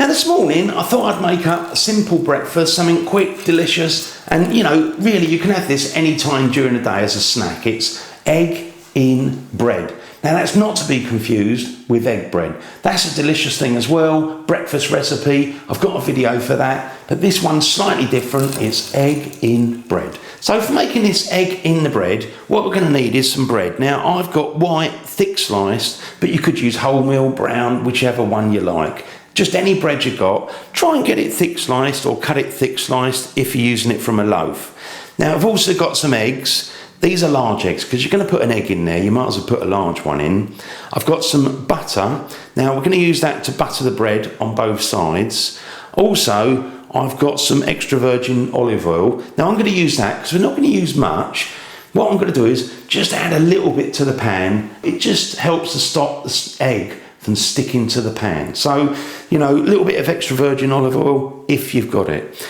Now this morning I thought I'd make up a simple breakfast, something quick, delicious, and you know, really you can have this any time during the day as a snack. It's egg in bread. Now that's not to be confused with egg bread. That's a delicious thing as well, breakfast recipe. I've got a video for that, but this one's slightly different. It's egg in bread. So for making this egg in the bread, what we're going to need is some bread. Now I've got white, thick sliced, but you could use wholemeal, brown, whichever one you like. Just any bread you got. Try and get it thick sliced or cut it thick sliced if you're using it from a loaf. Now I've also got some eggs. These are large eggs because you're going to put an egg in there. You might as well put a large one in. I've got some butter. Now we're going to use that to butter the bread on both sides. Also, I've got some extra virgin olive oil. Now I'm going to use that because we're not going to use much. What I'm going to do is just add a little bit to the pan. It just helps to stop the egg from sticking to the pan. So, you know, a little bit of extra virgin olive oil if you've got it.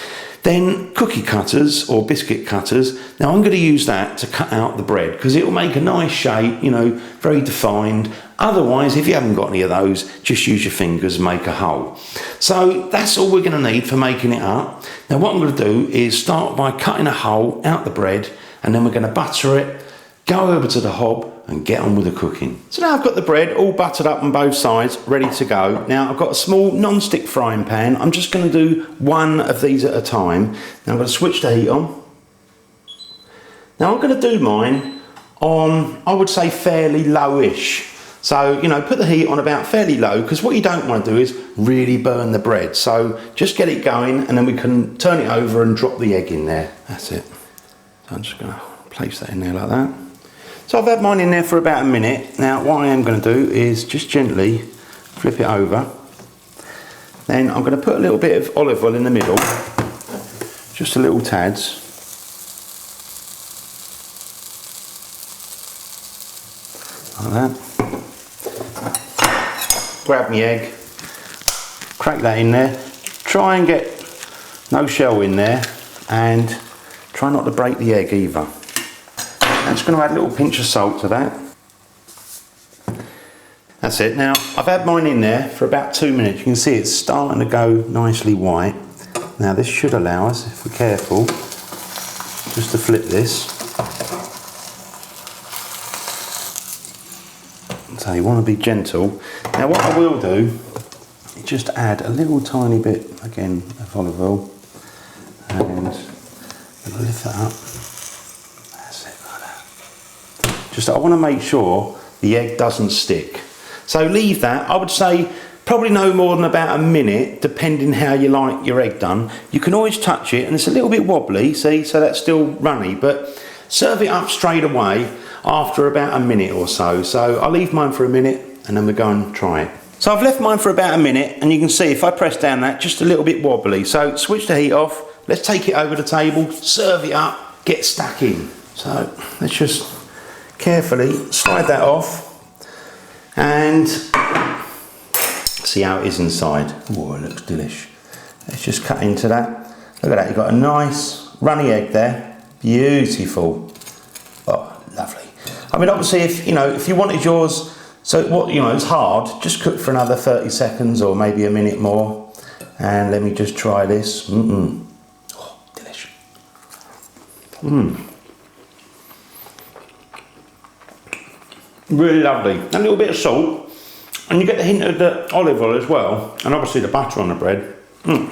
Then cookie cutters or biscuit cutters. Now I'm going to use that to cut out the bread because it will make a nice shape, you know, very defined. Otherwise, if you haven't got any of those, just use your fingers and make a hole. So that's all we're going to need for making it up. Now what I'm going to do is start by cutting a hole out the bread, and then we're going to butter it, go over to the hob and get on with the cooking. So now I've got the bread all buttered up on both sides, ready to go. Now I've got a small non-stick frying pan. I'm just going to do one of these at a time. Now I'm going to switch the heat on. Now I'm going to do mine on, I would say, fairly lowish. So, you know, put the heat on about fairly low, because what you don't want to do is really burn the bread. So just get it going and then we can turn it over and drop the egg in there. That's it. So I'm just going to place that in there like that. So I've had mine in there for about a minute. Now what I am going to do is just gently flip it over. Then I'm going to put a little bit of olive oil in the middle, just a little tads. Like that. Grab my egg, crack that in there. Try and get no shell in there, and try not to break the egg either. I'm just going to add a little pinch of salt to that. That's it. Now I've had mine in there for about 2 minutes. You can see it's starting to go nicely white. Now this should allow us, if we're careful, just to flip this. So you want to be gentle. Now what I will do is just add a little tiny bit, again, of olive oil, and lift that up. Just I want to make sure the egg doesn't stick. So leave that, I would say probably no more than about a minute, depending how you like your egg done. You can always touch it, and it's a little bit wobbly, see, so that's still runny, but serve it up straight away after about a minute or so. So I'll leave mine for a minute and then we'll go and try it. So I've left mine for about a minute, and you can see if I press down that, just a little bit wobbly. So switch the heat off, let's take it over the table, serve it up, get stuck in. So let's just carefully slide that off and see how it is inside. Oh, it looks delish. Let's just cut into that. Look at that, you've got a nice runny egg there. Beautiful. Oh, lovely. I mean, obviously, if you wanted yours, so what, you know, it's hard, just cook for another 30 seconds or maybe a minute more. And let me just try this. Oh, delish. Really lovely. A little bit of salt, and you get the hint of the olive oil as well, and obviously the butter on the bread.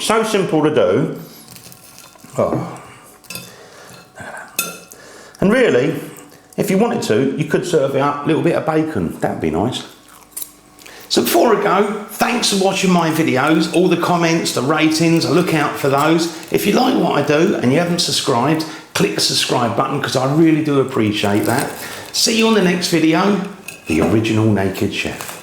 So simple to do. Oh. And really, if you wanted to, you could serve it up a little bit of bacon. That'd be nice. So before I go, thanks for watching my videos, all the comments, the ratings, I look out for those. If you like what I do and you haven't subscribed, click the subscribe button because I really do appreciate that. See you on the next video, The Original Naked Chef.